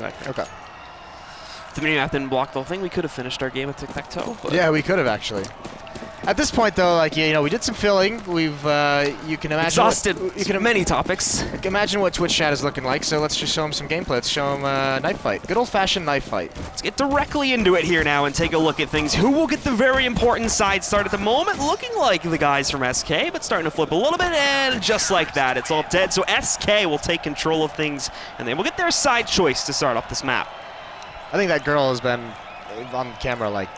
exactly. Okay. If the mini-map didn't block the whole thing, we could have finished our game with tic-tac-toe. Yeah, we could have actually. At this point, though, like you know, we did some filling. We've you can imagine exhausted many topics. Imagine what Twitch chat is looking like. So let's just show them some gameplay. Let's show them knife fight. Good old-fashioned knife fight. Let's get directly into it here now and take a look at things. Who will get the very important side start at the moment? Looking like the guys from SK, but starting to flip a little bit, and just like that, it's all dead. So SK will take control of things, and they will get their side choice to start off this map. I think that girl has been on camera like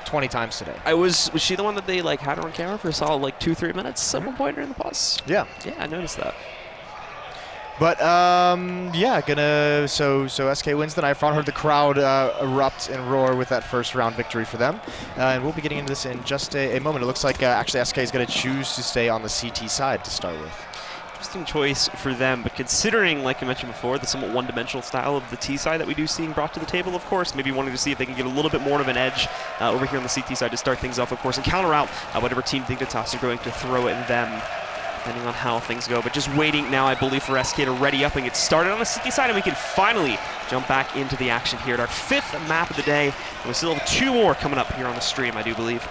20 times today. Was she the one that they like had her on camera for a solid like 2-3 minutes at one point during the pause? Yeah. Yeah, I noticed that. But yeah, so SK wins the knife round. Heard the crowd erupt and roar with that first round victory for them, and we'll be getting into this in just a moment. It looks like actually SK is going to choose to stay on the CT side to start with. Interesting choice for them, but considering, like I mentioned before, the somewhat one-dimensional style of the T side that we do seeing brought to the table, of course, maybe wanting to see if they can get a little bit more of an edge over here on the CT side to start things off, of course, and counter out whatever team Dignitas are going to throw at them, depending on how things go. But just waiting now, I believe, for SK to ready up and get started on the CT side, and we can finally jump back into the action here at our 5th map of the day. And we still have 2 more coming up here on the stream, I do believe.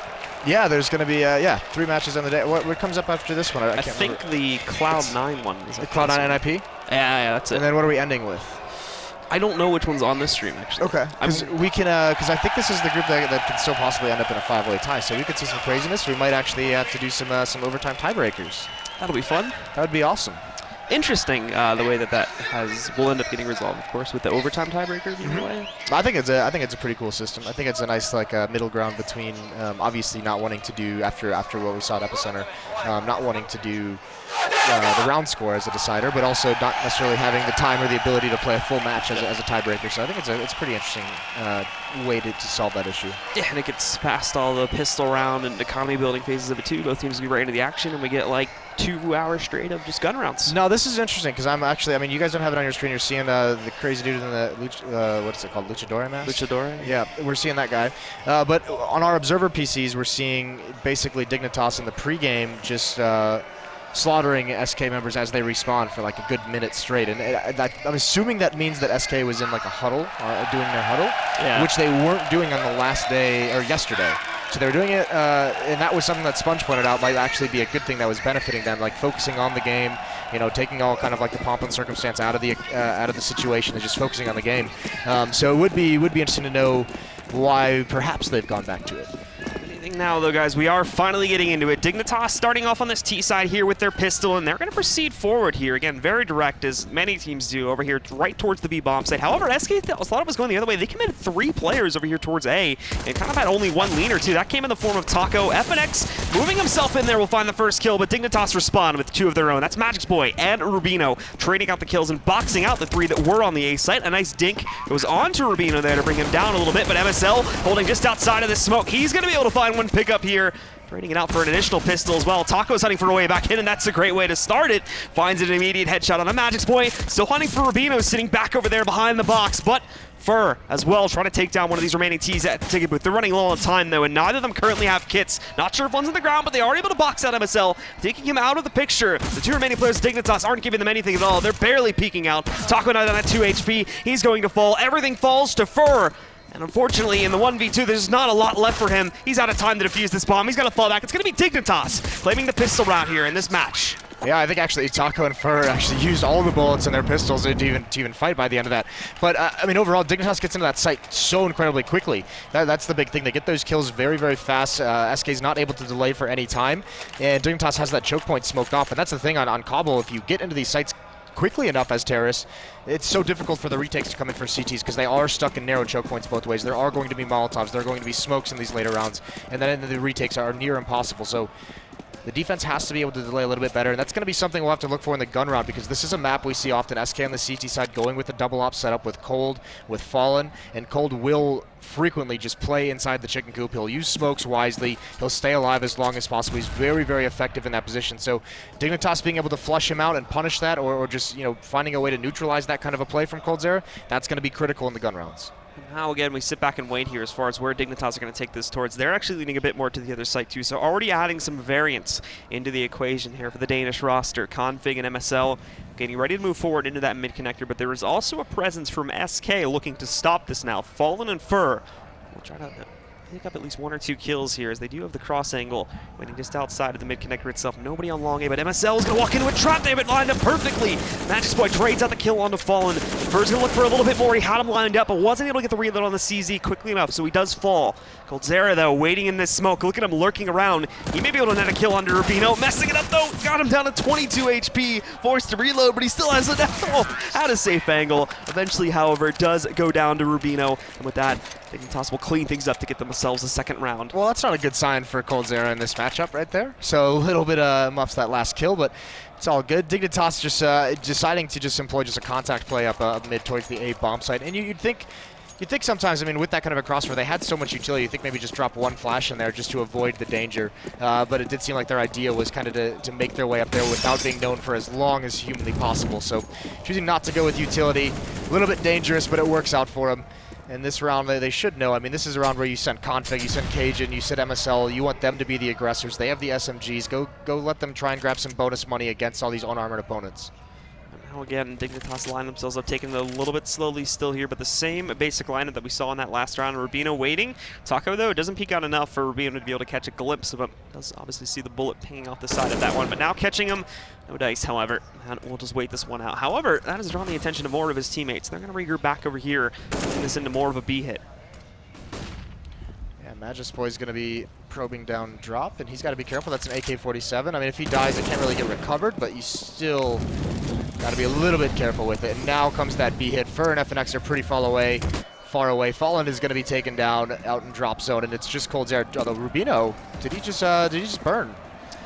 Yeah, there's going to be 3 matches on the day. What comes up after this one? I can't think remember. The Cloud9 one. The Cloud9 NIP? Yeah, that's it. And then what are we ending with? I don't know which one's on this stream, actually. Okay, because we can, because I think this is the group that could still possibly end up in a 5-way tie, so we could see some craziness. We might actually have to do some overtime tiebreakers. That'll be fun. That would be awesome. Interesting the way that will end up getting resolved, of course, with the overtime tiebreaker being the way. I think it's a pretty cool system. I think it's a nice like middle ground between obviously not wanting to do after what we saw at Epicenter, not wanting to do the round score as a decider, but also not necessarily having the time or the ability to play a full match as a tiebreaker. So I think it's a pretty interesting way to solve that issue. Yeah, and it gets past all the pistol round and economy building phases of it too. Both teams will be right into the action, and we get like 2 hours straight of just gun rounds. No, this is interesting because I'm actually, I mean, you guys don't have it on your screen. You're seeing the crazy dude in the what's it called, Luchador mask? Luchador? Yeah, we're seeing that guy. But on our observer PCs, we're seeing basically Dignitas in the pregame just slaughtering SK members as they respawn for like a good minute straight. And I'm assuming that means that SK was in like a huddle, doing their huddle, which they weren't doing on the last day or yesterday. So they were doing it, and that was something that Sponge pointed out might actually be a good thing that was benefiting them, like focusing on the game, you know, taking all kind of like the pomp and circumstance out of the situation and just focusing on the game. So it would be interesting to know why perhaps they've gone back to it. Now, though, guys, we are finally getting into it. Dignitas starting off on this T side here with their pistol, and they're going to proceed forward here. Again, very direct, as many teams do over here, right towards the B bomb site. However, SK thought it was going the other way. They committed 3 players over here towards A, and kind of had only 1 leaner, too. That came in the form of Taco. FNX moving himself in there will find the first kill, but Dignitas respond with 2 of their own. That's Magic's Boy and Rubino trading out the kills and boxing out the 3 that were on the A site. A nice dink goes on to Rubino there to bring him down a little bit, but MSL holding just outside of this smoke. He's going to be able to find one pick up here. Trading it out for an additional pistol as well. Taco's hunting for a way back in, and that's a great way to start it. Finds an immediate headshot on a Magic's Boy. Still hunting for Rubino, sitting back over there behind the box, but Fur as well, trying to take down one of these remaining T's at the ticket booth. They're running low on time, though, and neither of them currently have kits. Not sure if one's on the ground, but they are able to box out MSL, taking him out of the picture. The 2 remaining players of Dignitas aren't giving them anything at all. They're barely peeking out. Taco now down at 2 HP. He's going to fall. Everything falls to Fur. And unfortunately, in the 1v2, there's not a lot left for him. He's out of time to defuse this bomb. He's got to fall back. It's going to be Dignitas claiming the pistol round here in this match. Yeah, I think actually Taco and Fur actually used all the bullets in their pistols to even fight by the end of that. But, I mean, overall, Dignitas gets into that site so incredibly quickly. That's the big thing. They get those kills very, very fast. SK's not able to delay for any time. And Dignitas has that choke point smoked off. And that's the thing on Cobble. If you get into these sites quickly enough as terrorists, it's so difficult for the retakes to come in for CTs because they are stuck in narrow choke points both ways. There are going to be Molotovs. There are going to be smokes in these later rounds. And then the retakes are near impossible. So the defense has to be able to delay a little bit better, and that's going to be something we'll have to look for in the gun round because this is a map we see often. SK on the CT side going with the double op setup with Cold, with Fallen, and Cold will frequently just play inside the chicken coop. He'll use smokes wisely. He'll stay alive as long as possible. He's very, very effective in that position. So Dignitas being able to flush him out and punish that or just, you know, finding a way to neutralize that kind of a play from Cold's era, that's going to be critical in the gun rounds. Now again, we sit back and wait here as far as where Dignitas are going to take this towards. They're actually leaning a bit more to the other side too, so already adding some variance into the equation here for the Danish roster. Config and MSL getting ready to move forward into that mid-connector, but there is also a presence from SK looking to stop this now. Fallen and Fur will try to pick up at least 1 or 2 kills here as they do have the cross angle waiting just outside of the mid-connector itself. Nobody on long A, but MSL is going to walk into a trap. They have it lined up perfectly. Magic's Boy trades out the kill onto Fallen. Fur's going to look for a little bit more. He had him lined up, but wasn't able to get the reload on the CZ quickly enough, so he does fall. Coldzera, though, waiting in this smoke. Look at him lurking around. He may be able to net a kill under Rubino. Messing it up, though. Got him down to 22 HP. Forced to reload, but he still has it at a safe angle. Eventually, however, it does go down to Rubino. And with that, Dignitas will clean things up to get themselves a second round. Well, that's not a good sign for Coldzera in this matchup right there. So a little bit muffs that last kill, but it's all good. Dignitas just deciding to just employ just a contact play up mid towards the A bomb site. And you'd think sometimes, I mean, with that kind of a crossfire, they had so much utility, you think maybe just drop one flash in there just to avoid the danger. But it did seem like their idea was kind of to make their way up there without being known for as long as humanly possible. So choosing not to go with utility, a little bit dangerous, but it works out for them. In this round, they should know. I mean, this is a round where you send Config, you send Cajun, you send MSL. You want them to be the aggressors. They have the SMGs. Go let them try and grab some bonus money against all these unarmored opponents. Now again, Dignitas line themselves up, taking it a little bit slowly still here, but the same basic lineup that we saw in that last round. Rubino waiting. Taco, though, it doesn't peek out enough for Rubino to be able to catch a glimpse of him. Does obviously see the bullet pinging off the side of that one, but now catching him. No dice, however, and we'll just wait this one out. However, that has drawn the attention of more of his teammates. They're going to regroup back over here, turning this into more of a B hit. Yeah, Magic's Boy's going to be probing down drop, and he's got to be careful. That's an AK-47. I mean, if he dies, it can't really get recovered, but you still got to be a little bit careful with it. And now comes that B hit. Fur and FNX are pretty far away. Fallen is going to be taken down out in drop zone, and it's just Coldzera. Although Rubino, did he just burn?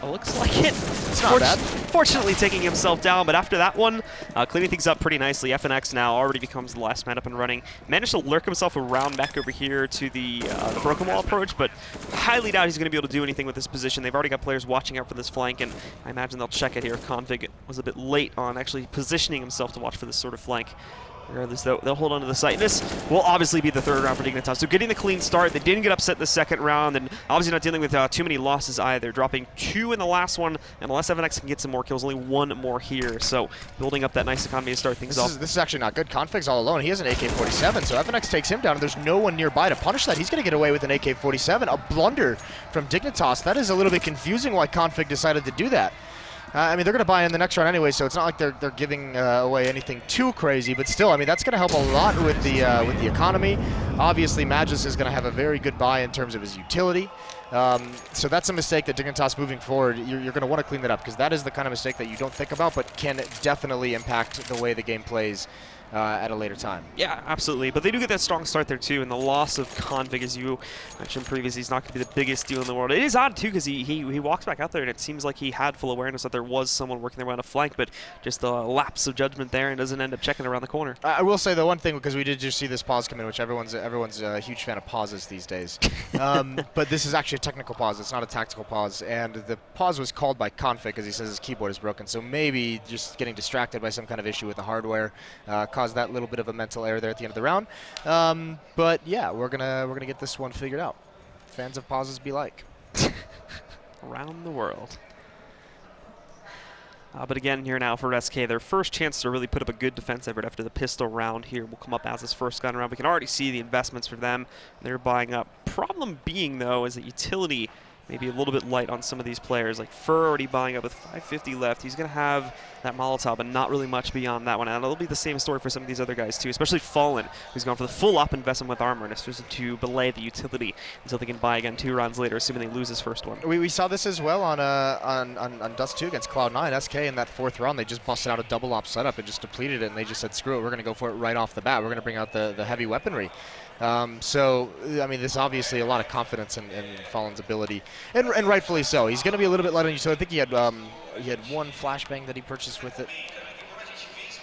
It looks like it. It's not bad. Fortunately taking himself down, but after that one, cleaning things up pretty nicely. FNX now already becomes the last man up and running. Managed to lurk himself around back over here to the broken wall approach, but highly doubt he's going to be able to do anything with this position. They've already got players watching out for this flank, and I imagine they'll check it here. Config was a bit late on actually positioning himself to watch for this sort of flank. Regardless, though, they'll hold on to the site. This will obviously be the third round for Dignitas. So getting the clean start, they didn't get upset in the second round, and obviously not dealing with too many losses either. Dropping 2 in the last one, and unless FNX can get some more kills, only 1 more here. So building up that nice economy to start things off. This is actually not good. Config's all alone. He has an AK-47, so FNX takes him down, and there's no one nearby to punish that. He's going to get away with an AK-47. A blunder from Dignitas. That is a little bit confusing why Config decided to do that. I mean, they're going to buy in the next round anyway, so it's not like they're giving away anything too crazy. But still, I mean, that's going to help a lot with the economy. Obviously, Magis is going to have a very good buy in terms of his utility. So that's a mistake that Dignitas moving forward, you're going to want to clean that up, because that is the kind of mistake that you don't think about, but can definitely impact the way the game plays at a later time. Yeah, absolutely. But they do get that strong start there, too, and the loss of Config, as you mentioned previously, is not going to be the biggest deal in the world. It is odd, too, because he walks back out there, and it seems like he had full awareness that there was someone working their way on a flank, but just a lapse of judgment there and doesn't end up checking around the corner. I will say the one thing, because we did just see this pause come in, which everyone's a huge fan of pauses these days. But this is actually a technical pause. It's not a tactical pause. And the pause was called by Config because he says his keyboard is broken. So maybe just getting distracted by some kind of issue with the hardware caused that little bit of a mental error there at the end of the round. But yeah, we're gonna get this one figured out. Fans of pauses be like. Around the world. But again, here now for SK, their first chance to really put up a good defense effort after the pistol round here will come up as this first gun round. We can already see the investments for them. They're buying up. Problem being, though, is that utility maybe a little bit light on some of these players. Like Fur already buying up with 550 left. He's going to have that Molotov, but not really much beyond that one. And it'll be the same story for some of these other guys, too, especially Fallen, who's gone for the full-up investment with armor, and it's just to belay the utility until they can buy again 2 rounds later, assuming they lose this first one. We saw this as well on Dust 2 against Cloud9. SK in that 4th round, they just busted out a double-op setup and just depleted it, and they just said, screw it, we're going to go for it right off the bat. We're going to bring out the heavy weaponry. So, I mean, there's obviously a lot of confidence in Fallen's ability, and rightfully so. He's going to be a little bit light on you, so I think he had 1 flashbang that he purchased with it,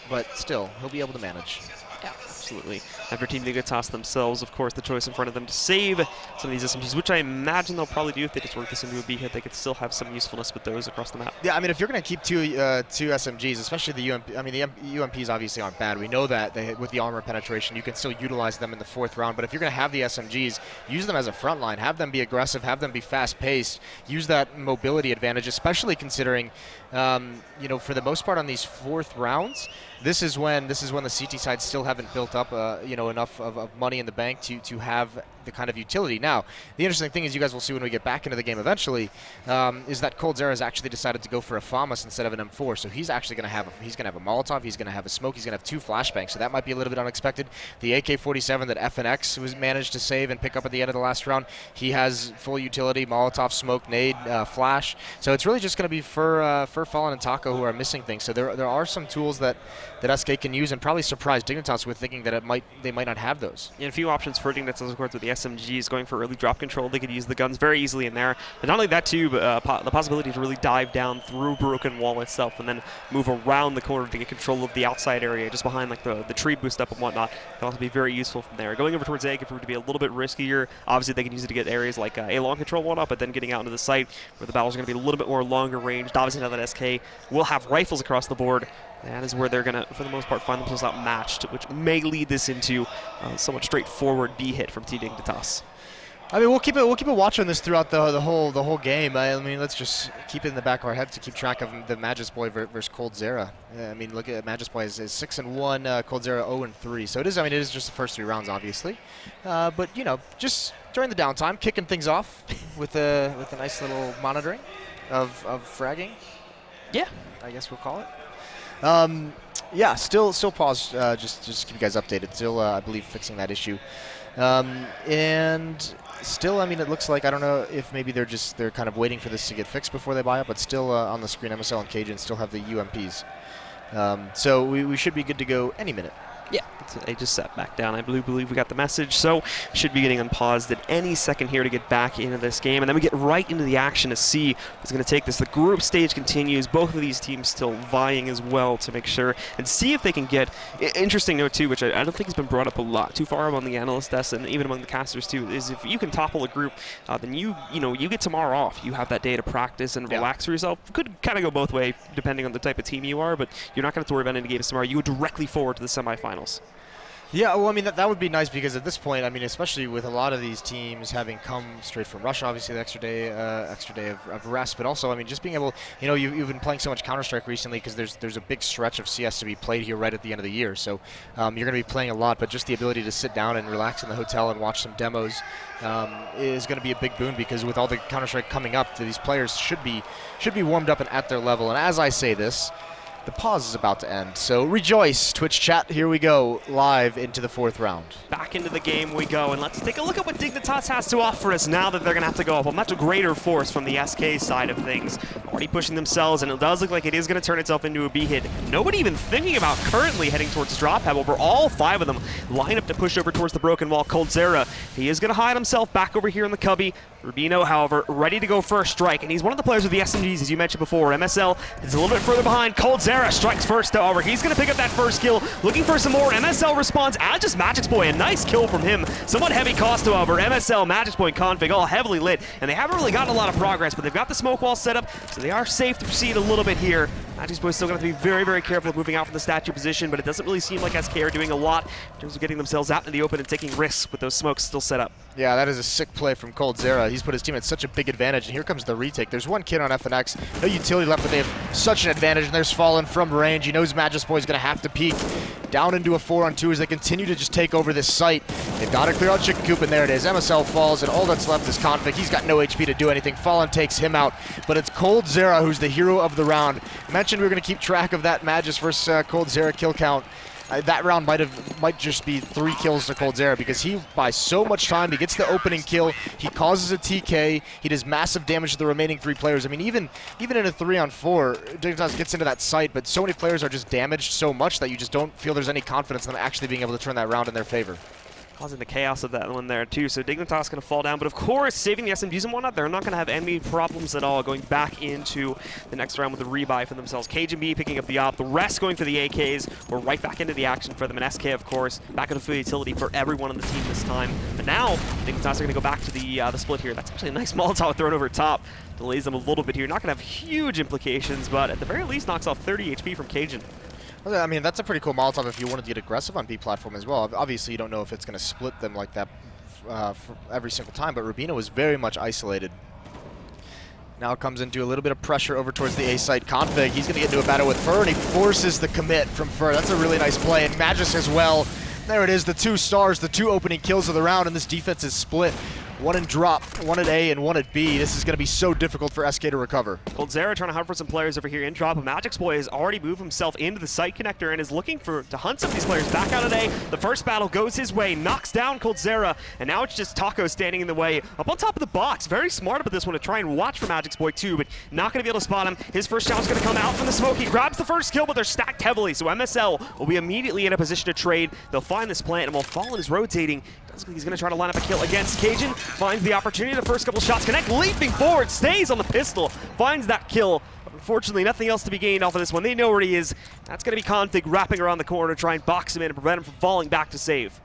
but still, he'll be able to manage. Yeah, absolutely. After Team Dignitas themselves, of course, the choice in front of them to save some of these SMGs, which I imagine they'll probably do if they just work this into a B hit. They could still have some usefulness with those across the map. Yeah, I mean, if you're going to keep two SMGs, especially the UMP, I mean, the UMPs obviously aren't bad. We know that with the armor penetration, you can still utilize them in the 4th round. But if you're going to have the SMGs, use them as a front line. Have them be aggressive. Have them be fast-paced. Use that mobility advantage, especially considering, you know, for the most part on these 4th rounds, this is when the CT sides still haven't built up, you know, enough of money in the bank to have the kind of utility. Now, the interesting thing is, you guys will see when we get back into the game eventually, is that Coldzera has actually decided to go for a FAMAS instead of an M4. So he's actually going to have a Molotov, he's going to have a smoke, he's going to have 2 flashbangs. So that might be a little bit unexpected. The AK-47 that FNX was managed to save and pick up at the end of the last round, he has full utility: Molotov, smoke, nade, flash. So it's really just going to be for Fallen and Taco who are missing things. So there are some tools that SK can use, and probably surprise Dignitas with thinking that they might not have those. Yeah, a few options for Dignitas, of course, with the SMGs going for early drop control. They could use the guns very easily in there. But not only that, too, but the possibility to really dive down through Broken Wall itself and then move around the corner to get control of the outside area just behind like the tree boost up and whatnot. Can also be very useful from there. Going over towards A could prove to be a little bit riskier. Obviously, they can use it to get areas like A long control whatnot, but then getting out into the site where the battles are going to be a little bit more longer range. Obviously, now that SK will have rifles across the board, that is where they're going to, for the most part, find themselves outmatched, which may lead this into a somewhat straightforward B hit from Team Dignitas. I mean, we'll keep a watch on this throughout the whole game. I mean, let's just keep it in the back of our head to keep track of the Magus Boy versus Coldzera. I mean, look at Magus Boy is 6-1, Coldzera 0-3. So it is just the first 3 rounds, obviously. But you know, just during the downtime, kicking things off with a nice little monitoring of fragging. Yeah, I guess we'll call it. Yeah, still paused. Just to keep you guys updated. Still, I believe, fixing that issue. And still, I mean, it looks like, I don't know if maybe they're kind of waiting for this to get fixed before they buy it, but still on the screen, MSL and Cajun still have the UMPs. So we should be good to go any minute. Yeah, they just sat back down. I believe we got the message, so should be getting unpaused at any second here to get back into this game. And then we get right into the action to see what's going to take this. The group stage continues. Both of these teams still vying as well to make sure and see if they can get. Interesting note, too, which I don't think has been brought up a lot too far among the analyst desk and even among the casters, too, is if you can topple a group, then you get tomorrow off. You have that day to practice and relax for yourself. Could kind of go both ways depending on the type of team you are, but you're not going to have to worry about any games tomorrow. You go directly forward to the semifinals. Yeah, well, I mean, that would be nice because at this point, I mean, especially with a lot of these teams having come straight from Russia, obviously the extra day of rest, but also, I mean, just being able, you know, you've been playing so much Counter-Strike recently because there's a big stretch of CS to be played here right at the end of the year, so you're going to be playing a lot, but just the ability to sit down and relax in the hotel and watch some demos is going to be a big boon because with all the Counter-Strike coming up, these players should be warmed up and at their level, and as I say this, the pause is about to end, so rejoice, Twitch chat. Here we go, live into the 4th round. Back into the game we go, and let's take a look at what Dignitas has to offer us now that they're going to have to go up a much greater force from the SK side of things. Already pushing themselves, and it does look like it is going to turn itself into a B hit. Nobody even thinking about currently heading towards drop. However, all 5 of them line up to push over towards the broken wall. Coldzera, he is going to hide himself back over here in the cubby. Rubino, however, ready to go for a strike, and he's one of the players with the SMGs, as you mentioned before. MSL is a little bit further behind. Coldzera strikes first, however. He's going to pick up that first kill, looking for some more. MSL responds as just Magic's Boy. A nice kill from him. Somewhat heavy cost, however. MSL, Magic's Boy config, all heavily lit, and they haven't really gotten a lot of progress, but they've got the smoke wall set up, so they are safe to proceed a little bit here. Magic's Boy still going to have to be very, very careful of moving out from the statue position, but it doesn't really seem like SK are doing a lot in terms of getting themselves out into the open and taking risks with those smokes still set up. Yeah, that is a sick play from Coldzera. He's put his team at such a big advantage, and here comes the retake. There's one kid on FNX, no utility left, but they have such an advantage, and there's Fallen from range. He knows Magic's Boy is going to have to peek down into a 4-on-2 as they continue to just take over this site. They've got to clear out Chicken Coop, and there it is. MSL falls, and all that's left is Config. He's got no HP to do anything. Fallen takes him out, but it's Coldzera who's the hero of the round. Mentioned we were going to keep track of that Magis versus Coldzera kill count. That round might just be 3 kills to Coldzera because he buys so much time. He gets the opening kill. He causes a TK. He does massive damage to the remaining 3 players. I mean, even in a 3-on-4, Dignitas gets into that site, but so many players are just damaged so much that you just don't feel there's any confidence in them actually being able to turn that round in their favor. causing the chaos of that one there too. So Dignitas going to fall down, but of course, saving the SMGs and whatnot, they're not going to have any problems at all going back into the next round with a rebuy for themselves. Cage and B picking up the op, the rest going for the AKs. We're right back into the action for them, and SK, of course, back into full utility for everyone on the team this time. But now, Dignitas are going to go back to the split here. That's actually a nice Molotov thrown over top. Delays them a little bit here. Not going to have huge implications, but at the very least knocks off 30 HP from Cajun. Well, I mean, that's a pretty cool Molotov if you wanted to get aggressive on B platform as well. Obviously, you don't know if it's going to split them like that for every single time, but Rubino was very much isolated. Now it comes into a little bit of pressure over towards the A site. Config, he's going to get into a battle with Fur, and he forces the commit from Fur. That's a really nice play, and Magis as well. There it is, the 2 stars, the 2 opening kills of the round, and this defense is split. 1 in drop, 1 at A, and 1 at B. This is going to be so difficult for SK to recover. Coldzera trying to hunt for some players over here in drop. Magic's Boy has already moved himself into the site connector and is looking to hunt some of these players back out at A. The first battle goes his way, knocks down Coldzera, and now it's just Taco standing in the way. Up on top of the box, very smart about this one to try and watch for Magic's Boy too, but not going to be able to spot him. His first shot is going to come out from the smoke. He grabs the first kill, but they're stacked heavily, so MSL will be immediately in a position to trade. They'll find this plant, and while Fallen is rotating, he's going to try to line up a kill against Cajun. Finds the opportunity. The first couple shots connect. Leaping forward. Stays on the pistol. Finds that kill. Unfortunately, nothing else to be gained off of this one. They know where he is. That's going to be Config wrapping around the corner to try and box him in and prevent him from falling back to save.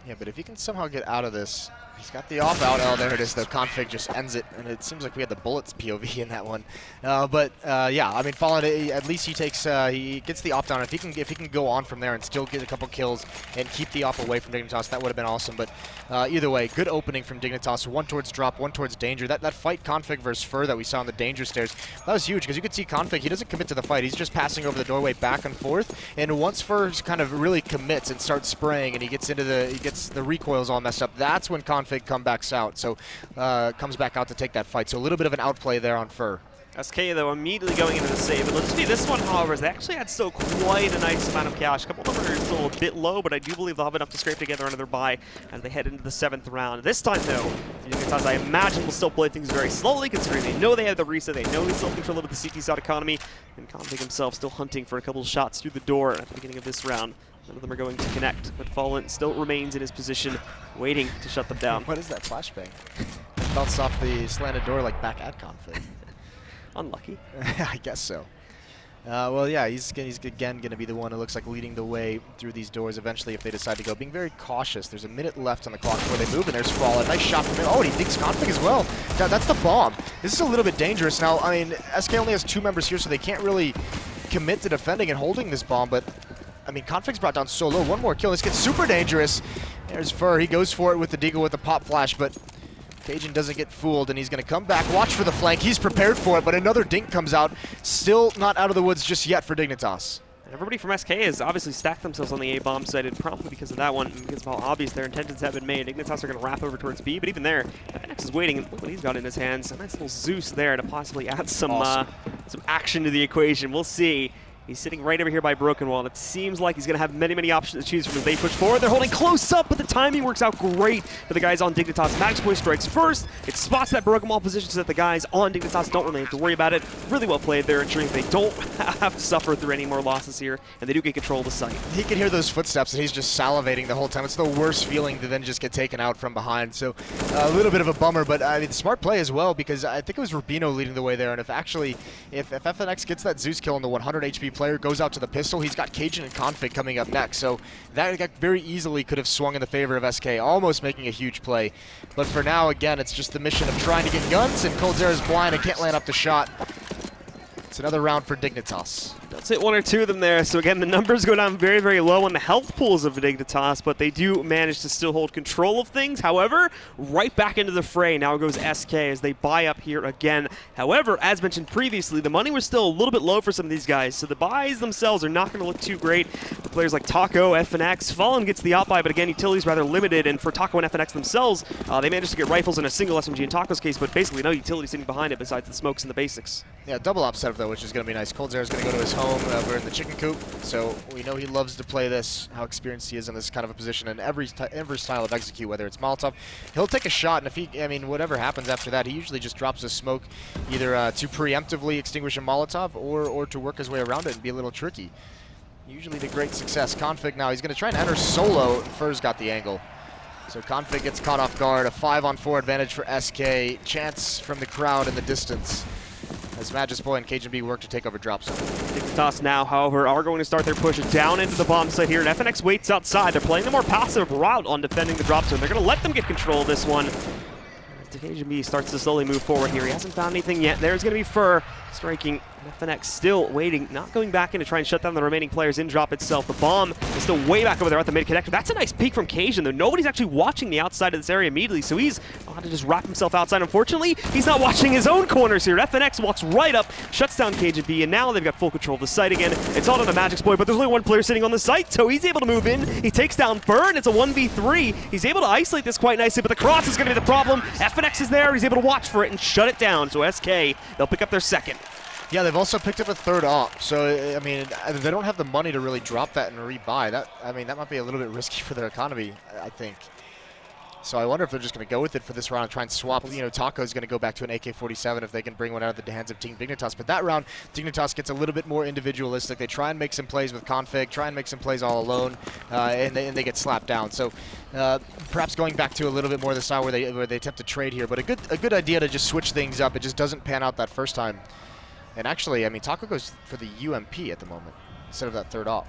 Yeah, but if he can somehow get out of this, he's got the off out. Oh, there it is. The Config just ends it, and it seems like we had the bullets POV in that one. Yeah, I mean, Fallen, at least he gets the op down. If he can go on from there and still get a couple kills and keep the op away from Dignitas, that would have been awesome. But either way, good opening from Dignitas. 1 towards drop, 1 towards danger. That fight Config versus Fur that we saw on the danger stairs, that was huge because you could see Config, he doesn't commit to the fight. He's just passing over the doorway back and forth. And once Fur kind of really commits and starts spraying and he gets the recoils all messed up, that's when Config comes out. So comes back out to take that fight. So a little bit of an outplay there on Fur. SK, though, immediately going into the save. But let's see, this one, however, is they actually had still quite a nice amount of cash. A couple of them are still a bit low, but I do believe they'll have enough to scrape together another buy as they head into the 7th round. This time, though, Dignitas, I imagine, will still play things very slowly, considering they know they have the reset, they know he's still looking for a little bit of the CT side economy, and Config himself still hunting for a couple of shots through the door at the beginning of this round. None of them are going to connect, but Fallen still remains in his position, waiting to shut them down. What is that flashbang? Bounced off the slanted door like back at Config. Unlucky. I guess so. Well, yeah, he's again going to be the one who looks like leading the way through these doors eventually if they decide to go. Being very cautious. There's a minute left on the clock before they move, and there's Fallen. Nice shot from him. Oh, and he digs Config as well. That's the bomb. This is a little bit dangerous. Now, I mean, SK only has 2 members here, so they can't really commit to defending and holding this bomb, but I mean, Config's brought down so low. 1 more kill. This gets super dangerous. There's Fur. He goes for it with the Deagle with the pop flash, but Cajun doesn't get fooled, and he's going to come back. Watch for the flank. He's prepared for it, but another dink comes out. Still not out of the woods just yet for Dignitas. Everybody from SK has obviously stacked themselves on the A-bomb side, and probably because of that one, because of how obvious their intentions have been made. Dignitas are going to wrap over towards B, but even there, FNX is waiting, and look what he's got in his hands. A nice little Zeus there to possibly add some some action to the equation. We'll see. He's sitting right over here by Broken Wall, and it seems like he's going to have many, many options to choose from as they push forward. They're holding close up, but the timing works out great for the guys on Dignitas. Magic's Boy strikes first. It spots that Broken Wall position so that the guys on Dignitas don't really have to worry about it. Really well played there, ensuring they don't have to suffer through any more losses here, and they do get control of the site. He can hear those footsteps, and he's just salivating the whole time. It's the worst feeling to then just get taken out from behind. So a little bit of a bummer, but I mean, smart play as well, because I think it was Rubino leading the way there, and if FNX gets that Zeus kill and the 100 HP player goes out to the pistol, he's got Cajun and Config coming up next, so that very easily could have swung in the favor of SK, almost making a huge play. But for now, again, it's just the mission of trying to get guns, and Coldzera's blind and can't land up the shot. It's another round for Dignitas. Let's hit 1 or 2 of them there. So again, the numbers go down very, very low on the health pools of Dignitas, but they do manage to still hold control of things. However, right back into the fray now goes SK as they buy up here again. However, as mentioned previously, the money was still a little bit low for some of these guys, so the buys themselves are not going to look too great for players like Taco, FNX. Fallen gets the out-buy, but again, utility's rather limited, and for Taco and FNX themselves, they managed to get rifles in a single SMG in Taco's case, but basically no utility sitting behind it besides the smokes and the basics. Yeah, double op setup though, which is going to be nice. Coldzera's going to go to his home. We're in the chicken coop, so we know he loves to play this, how experienced he is in this kind of a position, and every style of execute, whether it's Molotov, he'll take a shot, and if he, I mean, whatever happens after that, he usually just drops a smoke either to preemptively extinguish a Molotov or to work his way around it and be a little tricky. Usually to great success. Config now, he's going to try and enter solo. Fur's got the angle. So Config gets caught off guard. A 5-on-4 advantage for SK. Chance from the crowd in the distance as Magisboy and Cajun B work to take over drop zone. Dignitas now, however, are going to start their push down into the bomb site here, and FNX waits outside. They're playing the more passive route on defending the drop zone. They're going to let them get control of this one. Cajun B starts to slowly move forward here. He hasn't found anything yet. There's going to be Fur striking. FNX still waiting, not going back in to try and shut down the remaining players in drop itself. The bomb is still way back over there at the mid connector. That's a nice peek from Cajun, though. Nobody's actually watching the outside of this area immediately, so he's going to just wrap himself outside. Unfortunately, he's not watching his own corners here. FNX walks right up, shuts down Cajun B, and now they've got full control of the site again. It's all on the Magisboy, but there's only one player sitting on the site, so he's able to move in. He takes down Fur, and it's a 1v3. He's able to isolate this quite nicely, but the cross is going to be the problem. FNX is there. He's able to watch for it and shut it down. So SK, they'll pick up their second. Yeah, they've also picked up a third op, so I mean, they don't have the money to really drop that and rebuy. That, I mean, that might be a little bit risky for their economy, I think. So I wonder if they're just going to go with it for this round and try and swap. You know, Taco's going to go back to an AK-47 if they can bring one out of the hands of Team Dignitas. But that round, Dignitas gets a little bit more individualistic. They try and make some plays with Config, try and make some plays all alone, and they get slapped down. So perhaps going back to a little bit more of the style where they attempt to trade here. But a good idea to just switch things up. It just doesn't pan out that first time. And actually, I mean, Taco goes for the UMP at the moment instead of that third off.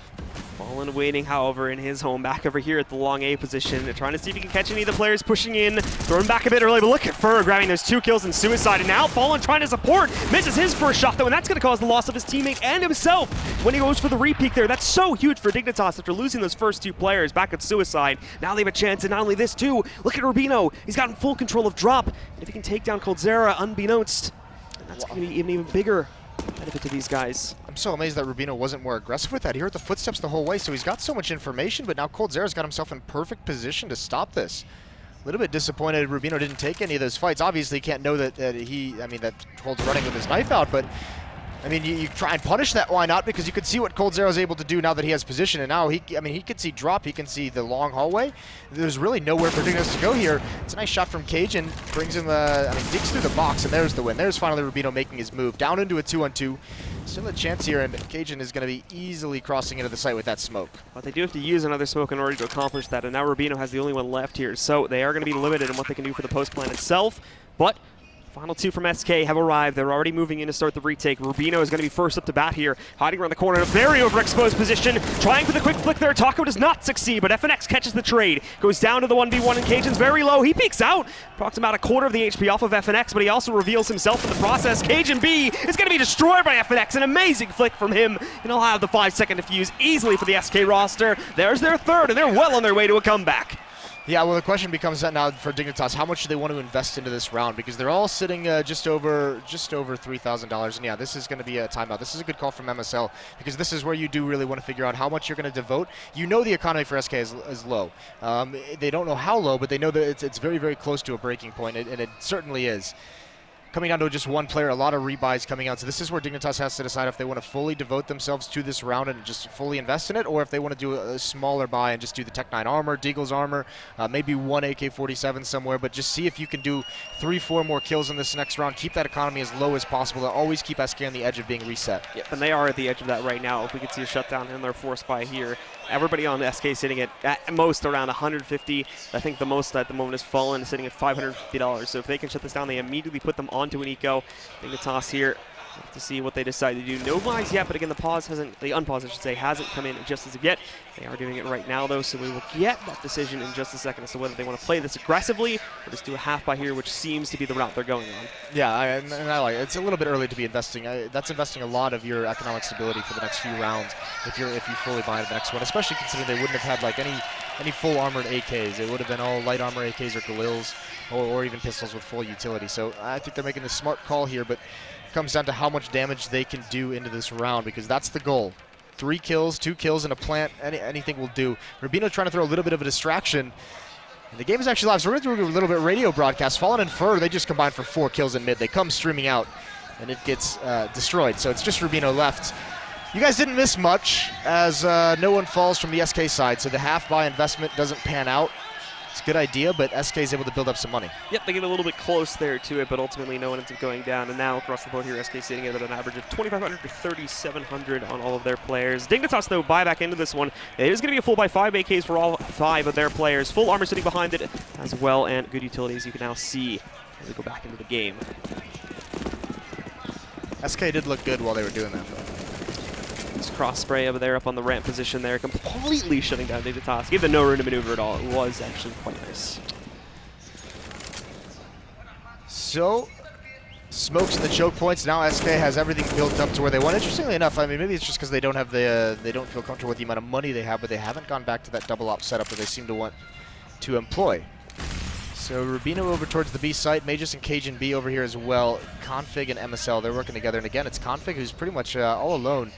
Fallen waiting, however, in his home back over here at the long A position. They're trying to see if he can catch any of the players pushing in. Throwing back a bit early, but look at Fur grabbing those 2 kills and suicide. And now Fallen trying to support. Misses his first shot, though, and that's going to cause the loss of his teammate and himself when he goes for the repeat there. That's so huge for Dignitas after losing those first 2 players back at suicide. Now they have a chance, and not only this, too. Look at Rubino. He's gotten full control of drop. And if he can take down Coldzera unbeknownst, then that's going to be an even bigger benefit to these guys. I'm so amazed that Rubino wasn't more aggressive with that. He heard the footsteps the whole way, so he's got so much information, but now Coldzera's got himself in perfect position to stop this. A little bit disappointed Rubino didn't take any of those fights. Obviously, can't know that that Cold's running with his knife out, but I mean, you try and punish that, why not? Because you could see what Coldzera's able to do now that he has position, and now he can see drop, he can see the long hallway. There's really nowhere for Dignitas to go here. It's a nice shot from Cajun, brings him, digs through the box, and there's the win. There's finally Rubino making his move. Down into a 2-on-2. Still a chance here, and Cajun is going to be easily crossing into the site with that smoke. But they do have to use another smoke in order to accomplish that, and now Rubino has the only one left here, so they are going to be limited in what they can do for the post plan itself. But final 2 from SK have arrived. They're already moving in to start the retake. Rubino is going to be first up to bat here, hiding around the corner in a very overexposed position. Trying for the quick flick there. Taco does not succeed, but FNX catches the trade. Goes down to the 1v1, and Cajun's very low. He peeks out. Procs about a quarter of the HP off of FNX, but he also reveals himself in the process. Cajun B is going to be destroyed by FNX. An amazing flick from him, and he'll have the 5-second defuse easily for the SK roster. There's their third, and they're well on their way to a comeback. Yeah, well, the question becomes that now for Dignitas, how much do they want to invest into this round? Because they're all sitting just over $3,000, and yeah, this is going to be a timeout. This is a good call from MSL, because this is where you do really want to figure out how much you're going to devote. You know the economy for SK is low. They don't know how low, but they know that it's very, very close to a breaking point, and it certainly is. Coming down to just one player, a lot of rebuys coming out. So this is where Dignitas has to decide if they want to fully devote themselves to this round and just fully invest in it, or if they want to do a smaller buy and just do the Tech 9 armor, Deagle's armor, maybe one AK-47 somewhere, but just see if you can do 3-4 more kills in this next round. Keep that economy as low as possible to always keep SK on the edge of being reset. Yep, and they are at the edge of that right now. If we could see a shutdown in their force buy here. Everybody on SK sitting at most around 150. I think the most at the moment is Fallen, sitting at $550. So if they can shut this down, they immediately put them onto an eco. Dignitas here. We'll have to see what they decide to do. No buys yet, but again, the unpause, I should say, hasn't come in just as of yet. They are doing it right now, though, so we will get that decision in just a second as to whether they want to play this aggressively or just do a half buy here, which seems to be the route they're going on. Yeah, and I like it. It's a little bit early to be investing. That's investing a lot of your economic stability for the next few rounds if you fully buy the next one, especially considering they wouldn't have had like any full armored AKs. It would have been all light armor AKs or Galils or even pistols with full utility. So I think they're making the smart call here, but comes down to how much damage they can do into this round, because that's the goal. 3 kills, 2 kills in a plant, anything will do. Rubino trying to throw a little bit of a distraction. And the game is actually live, so we're going to do a little bit of radio broadcast. Fallen and Fur, they just combined for 4 kills in mid. They come streaming out, and it gets destroyed. So it's just Rubino left. You guys didn't miss much, as no one falls from the SK side, so the half-buy investment doesn't pan out. It's a good idea, but SK is able to build up some money. Yep, they get a little bit close there to it, but ultimately no one ends up going down. And now across the board here, SK sitting at an average of 2,500 to 3,700 on all of their players. Dignitas, though, buy back into this one. It is going to be a full buy 5 AKs for all 5 of their players. Full armor sitting behind it as well, and good utilities you can now see as we go back into the game. SK did look good while they were doing that, though. This cross spray over there up on the ramp position there, completely shutting down Dignitas. Gave them no room to maneuver at all. It was actually quite nice. So, smokes in the choke points. Now SK has everything built up to where they want. Interestingly enough, I mean, maybe it's just because they don't have they don't feel comfortable with the amount of money they have, but they haven't gone back to that double op setup that they seem to want to employ. So Rubino over towards the B site, Magus and Cajun B over here as well. Config and MSL, they're working together, and again, it's Config who's pretty much all alone.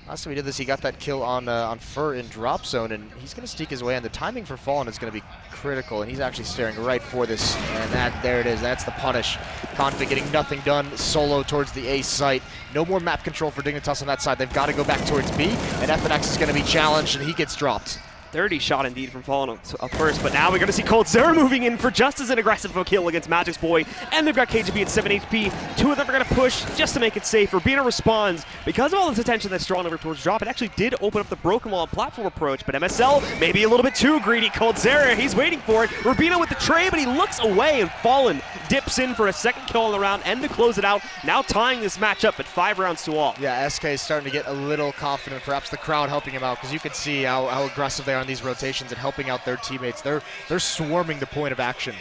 Last time he did this, he got that kill on Fur in drop zone, and he's going to sneak his way in. The timing for Fallen is going to be critical, and he's actually staring right for this, and there it is. That's the punish. Config getting nothing done, solo towards the A site. No more map control for Dignitas on that side. They've got to go back towards B, and FNX is going to be challenged, and he gets dropped. Dirty shot indeed from Fallen up first, but now we're going to see Coldzera moving in for just as an aggressive a kill against Magic's Boy, and they've got KGB at 7 HP. 2 of them are going to push just to make it safe. Rubino responds. Because of all this attention that's drawn over towards drop, it actually did open up the broken wall and platform approach, but MSL maybe a little bit too greedy. Coldzera, he's waiting for it. Rubino with the trade, but he looks away, and Fallen dips in for a second kill on the round and to close it out, now tying this matchup at 5 rounds to all. Yeah, SK is starting to get a little confident, perhaps the crowd helping him out, because you can see how aggressive they are in these rotations and helping out their teammates. They're swarming the point of action.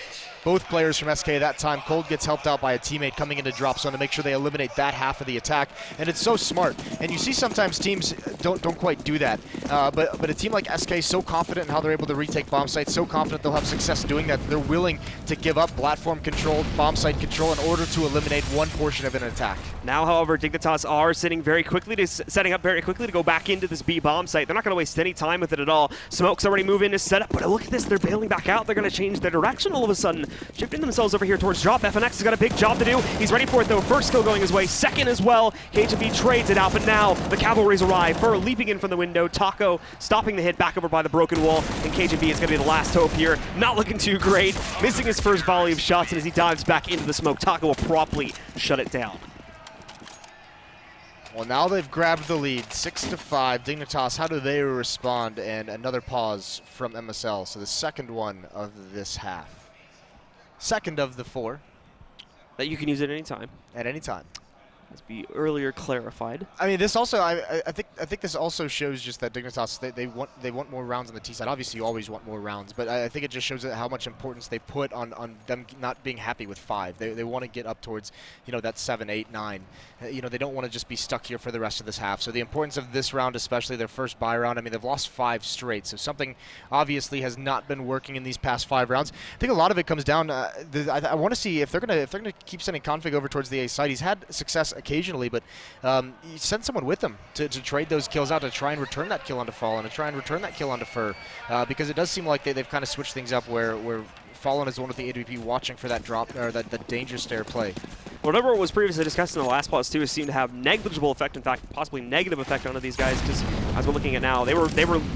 Both players from SK that time, Cold gets helped out by a teammate coming into drop zone to make sure they eliminate that half of the attack, and it's so smart. And you see sometimes teams don't quite do that, but a team like SK is so confident in how they're able to retake bomb sites, so confident they'll have success doing that, they're willing to give up platform control, bomb site control in order to eliminate one portion of an attack. Now, however, Dignitas are setting up very quickly to go back into this B bomb site. They're not going to waste any time with it at all. Smoke's already moving to set up, but look at this, they're bailing back out. They're going to change their direction all of a sudden, shifting themselves over here towards drop. FNX has got a big job to do. He's ready for it though. First kill going his way, second as well. KGB trades it out, but now the cavalry's arrived. Fur leaping in from the window. Taco stopping the hit back over by the broken wall, and KGB is going to be the last hope here. Not looking too great, missing his first volley of shots, and as he dives back into the smoke, Taco will promptly shut it down. Well, now they've grabbed the lead, 6-5. Dignitas, how do they respond? And another pause from MSL, so the second one of this half. Second of the 4. That you can use at any time. At any time. As we earlier clarified. I mean, this also, I think this also shows just that Dignitas, they want more rounds on the T side. Obviously, you always want more rounds, but I think it just shows how much importance they put on them not being happy with 5. They want to get up towards, you know, that 7, 8, 9. You know, they don't want to just be stuck here for the rest of this half. So the importance of this round, especially their first buy round, I mean, they've lost 5 straight. So something obviously has not been working in these past 5 rounds. I think a lot of it comes down. I want to see if they're gonna keep sending Config over towards the A side. He's had success occasionally, but you send someone with him to trade those kills out, to try and return that kill onto Fallen, to try and return that kill onto Fur, because it does seem like they've kind of switched things up where Fallen is the one with the AWP watching for that drop, or that danger stare play. Whatever was previously discussed in the last pause too seemed to have negligible effect, in fact, possibly negative effect onto these guys, because as we're looking at now, they were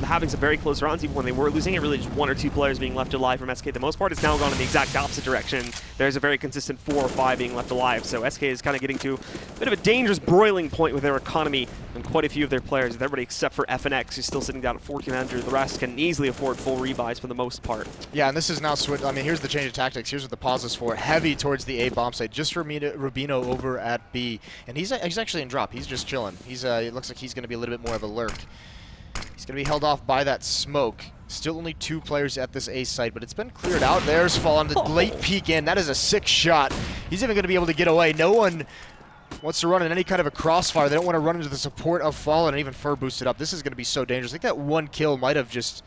having some very close rounds even when they were losing it. Really just 1 or 2 players being left alive from SK. The most part, it's now gone in the exact opposite direction. There's a very consistent 4 or 5 being left alive, so SK is kind of getting to a bit of a dangerous broiling point with their economy and quite a few of their players, with everybody except for FNX, who's still sitting down at 1,400. The rest can easily afford full rebuys for the most part. Yeah, and this is now switch. I mean, here's the change of tactics. Here's what the pause is for. Heavy towards the A bomb site. Just Rubino over at B, and he's actually in drop. He's just chilling. It looks like he's going to be a little bit more of a lurk. He's going to be held off by that smoke. Still only 2 players at this A site, but it's been cleared out. There's Fallen, the late peek in. That is a sick shot. He's even going to be able to get away. No one wants to run in any kind of a crossfire. They don't want to run into the support of Fallen, and even Fur boosted up. This is going to be so dangerous. I think that 1 kill might have just...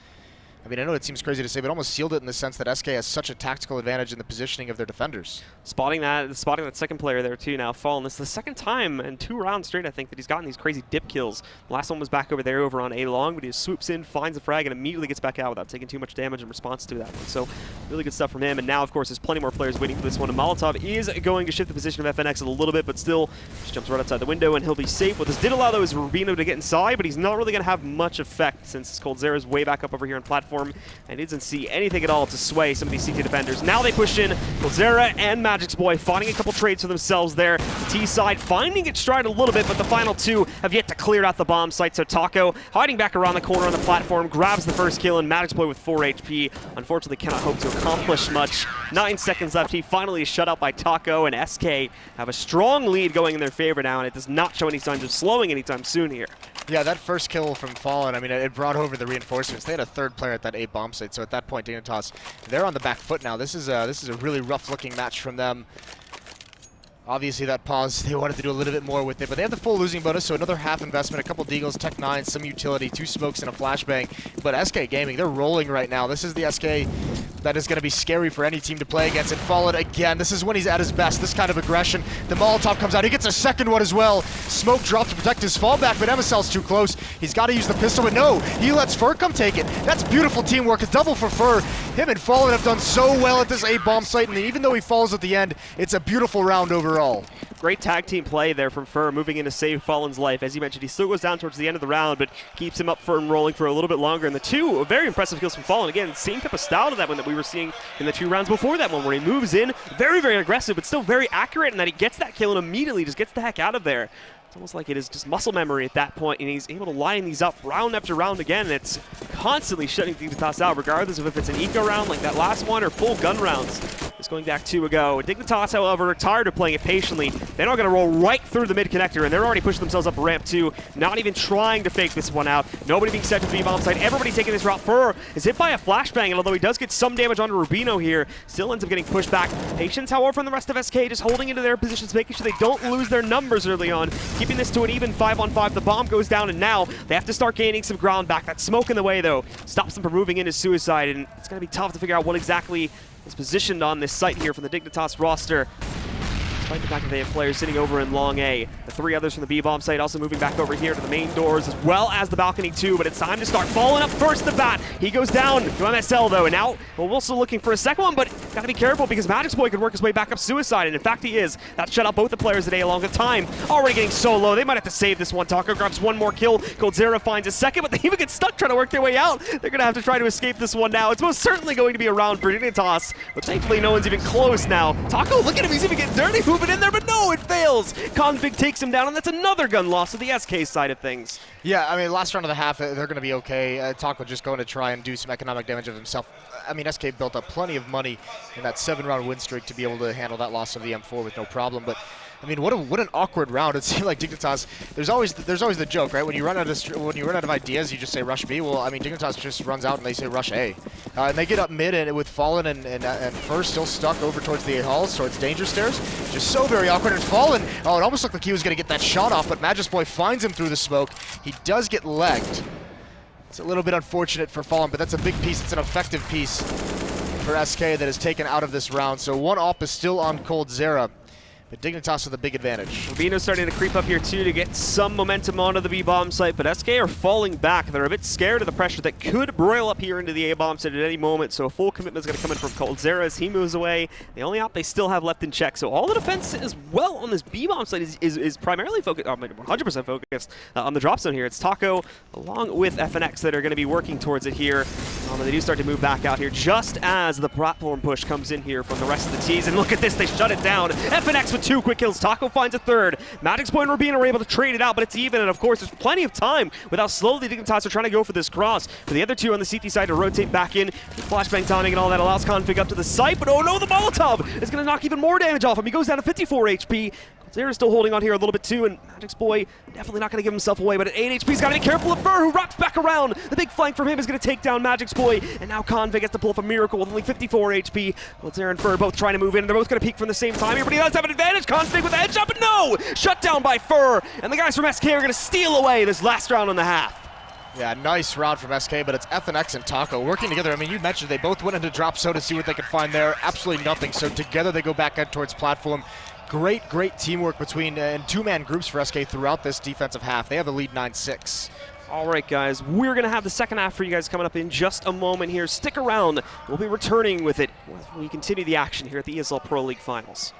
I mean, I know it seems crazy to say, but almost sealed it in the sense that SK has such a tactical advantage in the positioning of their defenders. Spotting that second player there too now, Fallen. This is the second time in 2 rounds straight, I think, that he's gotten these crazy dip kills. The last one was back over there over on A long, but he just swoops in, finds the frag, and immediately gets back out without taking too much damage in response to that one. So really good stuff from him. And now, of course, there's plenty more players waiting for this one. And Molotov is going to shift the position of FNX a little bit, but still just jumps right outside the window, and he'll be safe. What this did allow, though, is Rubino to get inside, but he's not really going to have much effect since Coldzera is way back up over here in platform. platform, and he doesn't see anything at all to sway some of these CT defenders. Now they push in. Coldzera and Magic's Boy finding a couple trades for themselves there. The T side finding its stride a little bit, but the final two have yet to clear out the bomb site. So Taco hiding back around the corner on the platform, grabs the first kill, and Magic's Boy with 4 HP. Unfortunately, cannot hope to accomplish much. 9 seconds left. He finally is shut out by Taco, and SK have a strong lead going in their favor now, and it does not show any signs of slowing anytime soon here. Yeah, that first kill from Fallen, I mean, it brought over the reinforcements. They had a third player at that A bomb site, so at that point, Dignitas, they're on the back foot now. This is a really rough-looking match from them. Obviously, that pause, they wanted to do a little bit more with it, but they have the full losing bonus, so another half investment, a couple deagles, Tech 9, some utility, 2 smokes, and a flashbang. But SK Gaming, they're rolling right now. This is the SK that is going to be scary for any team to play against. And Fallen again, this is when he's at his best, this kind of aggression. The Molotov comes out, he gets a second one as well. Smoke dropped to protect his fallback, but MSL's too close. He's got to use the pistol, but no, he lets Fur come take it. That's beautiful teamwork, a double for Fur. Him and Fallen have done so well at this A bomb site, and even though he falls at the end, it's a beautiful round overall. Great tag team play there from Fur, moving in to save Fallen's life. As you mentioned, he still goes down towards the end of the round, but keeps him up for and rolling for a little bit longer. And the two very impressive kills from Fallen. Again, same type of style to that one that we were seeing in the 2 rounds before that one, where he moves in, very, very aggressive, but still very accurate, and that he gets that kill and immediately just gets the heck out of there. It's almost like it is just muscle memory at that point, and he's able to line these up round after round again, and it's constantly shutting Dignitas out, regardless of if it's an eco round like that last one or full gun rounds. Just going back 2 ago. Dignitas, however, are tired of playing it patiently. They're not going to roll right through the mid connector, and they're already pushing themselves up ramp 2, not even trying to fake this one out. Nobody being set to the B-bomb side. Everybody taking this route. Fur is hit by a flashbang, and although he does get some damage onto Rubino here, still ends up getting pushed back. Patience, however, from the rest of SK, just holding into their positions, making sure they don't lose their numbers early on, keeping this to an even 5-on-5. The bomb goes down, and now they have to start gaining some ground back. That smoke in the way, though, stops them from moving into suicide, and it's going to be tough to figure out what exactly is positioned on this site here from the Dignitas roster. Despite the fact that they have players sitting over in long A. The 3 others from the B-bomb site also moving back over here to the main doors as well as the balcony too, but it's time to start falling up first the bat. He goes down to MSL though, and now we're also looking for a second one, but gotta be careful because Magic's Boy could work his way back up suicide, and in fact he is. That shut out both the players today along the time. Already getting so low, they might have to save this one. Taco grabs one more kill. Coldzera finds a second, but they even get stuck trying to work their way out. They're gonna have to try to escape this one now. It's most certainly going to be a round for Dignitas, but thankfully no one's even close now. Taco, look at him, he's even getting dirty, moving in there, but no, it fails. Config takes him down, and that's another gun loss to the SK side of things. Yeah, I mean, last round of the half, they're going to be okay. Taco just going to try and do some economic damage of himself. I mean, SK built up plenty of money in that 7-round win streak to be able to handle that loss of the M4 with no problem. But I mean, what an awkward round. It seemed like Dignitas. There's always the joke, right? When you run out of ideas, you just say rush B. Well, I mean, Dignitas just runs out and they say rush A, and they get up mid and with Fallen and Fur still stuck over towards the A halls, towards danger stairs. Just so very awkward. And Fallen, oh, it almost looked like he was going to get that shot off, but Magic's Boy finds him through the smoke. He does get legged. It's a little bit unfortunate for Fallen, but that's a big piece. It's an effective piece for SK that is taken out of this round. So 1 op is still on Coldzera. But Dignitas with a big advantage. Rubino's starting to creep up here too to get some momentum onto the B-bomb site, but SK are falling back. They're a bit scared of the pressure that could broil up here into the A-bomb site at any moment, so a full commitment is going to come in from Coldzera as he moves away. The only op they still have left in check, so all the defense as well on this B-bomb site is primarily focused, 100% focused on the drop zone here. It's Taco along with FNX that are going to be working towards it here. They do start to move back out here just as the platform push comes in here from the rest of the T's, and look at this, they shut it down. FNX with 2 quick kills. Taco finds a third. Magic's Boy and Rubino are able to trade it out, but it's even, and of course there's plenty of time with how slowly Dignitas are trying to go for this cross. For the other 2 on the CT side to rotate back in, flashbang timing and all that allows Config up to the site, but oh no, the Molotov is going to knock even more damage off him. He goes down to 54 HP. Coldzera's still holding on here a little bit too, and Magic's Boy definitely not going to give himself away, but at 8 HP, he's got to be careful of Fur, who wraps back around. The big flank from him is going to take down Magic's Boy, and now Config gets to pull up a miracle with only 54 HP. Coldzera and Fur both trying to move in, and they're both going to peek from the same time here, but he does have an advantage. Config with a headshot, but no! Shut down by Fur, and the guys from SK are going to steal away this last round on the half. Yeah, nice round from SK, but it's FNX and Taco working together. I mean, you mentioned they both went into drop zone to see what they could find there. Absolutely nothing, so together they go back out towards platform. Great teamwork between and 2-man groups for SK throughout this defensive half. They have the lead 9-6. All right, guys, we're going to have the second half for you guys coming up in just a moment here. Stick around. We'll be returning with it when we continue the action here at the ESL Pro League Finals.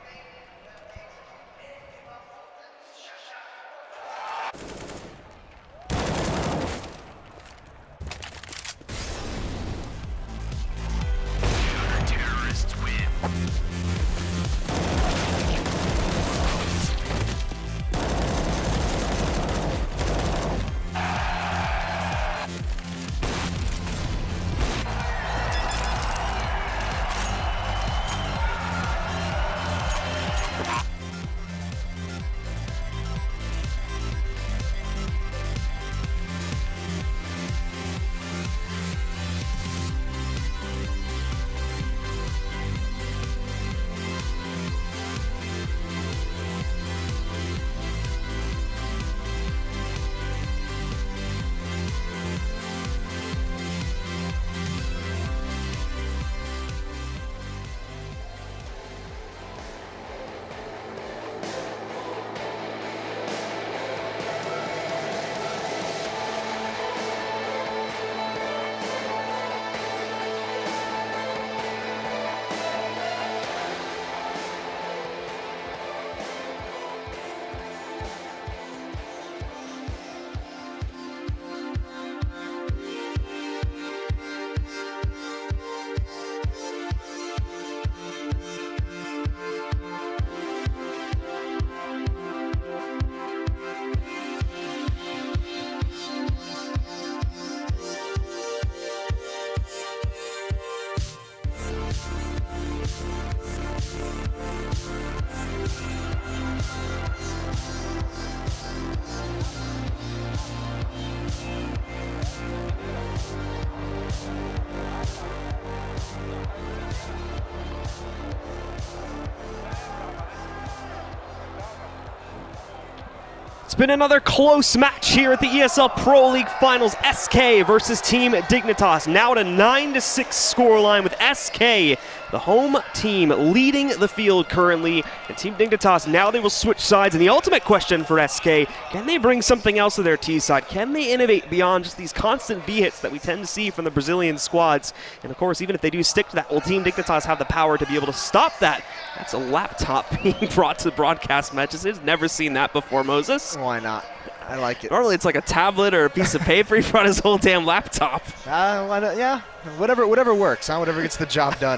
It's been another close match here at the ESL Pro League Finals. SK versus Team Dignitas. Now at a 9-6 scoreline with SK, the home team, leading the field currently. And Team Dignitas, now they will switch sides. And the ultimate question for SK, can they bring something else to their T side? Can they innovate beyond just these constant B hits that we tend to see from the Brazilian squads? And of course, even if they do stick to that, will Team Dignitas have the power to be able to stop that? That's a laptop being brought to broadcast matches. I've never seen that before, Moses. Why not? I like it. Normally it's like a tablet or a piece of paper in front of his whole damn laptop. Why not? Yeah, whatever works, huh? Whatever gets the job done.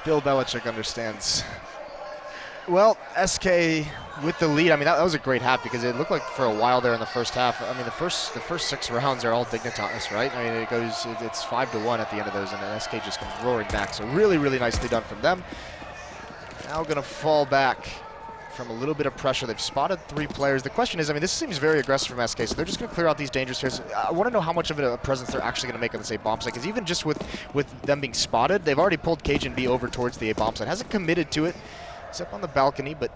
Bill Belichick understands. Well, SK with the lead. I mean, that was a great half because it looked like for a while there in the first half. I mean, the first 6 rounds are all Dignitas, right? I mean, it's 5-1 at the end of those, and then SK just comes roaring back. So really, really nicely done from them. Now going to fall back from a little bit of pressure. They've spotted 3 players. The question is, I mean, this seems very aggressive from SK, so they're just going to clear out these dangerous players. I want to know how much of a presence they're actually going to make on this A bomb site, because even just with them being spotted, they've already pulled Cajun B over towards the A bomb site. Hasn't committed to it. He's up on the balcony, but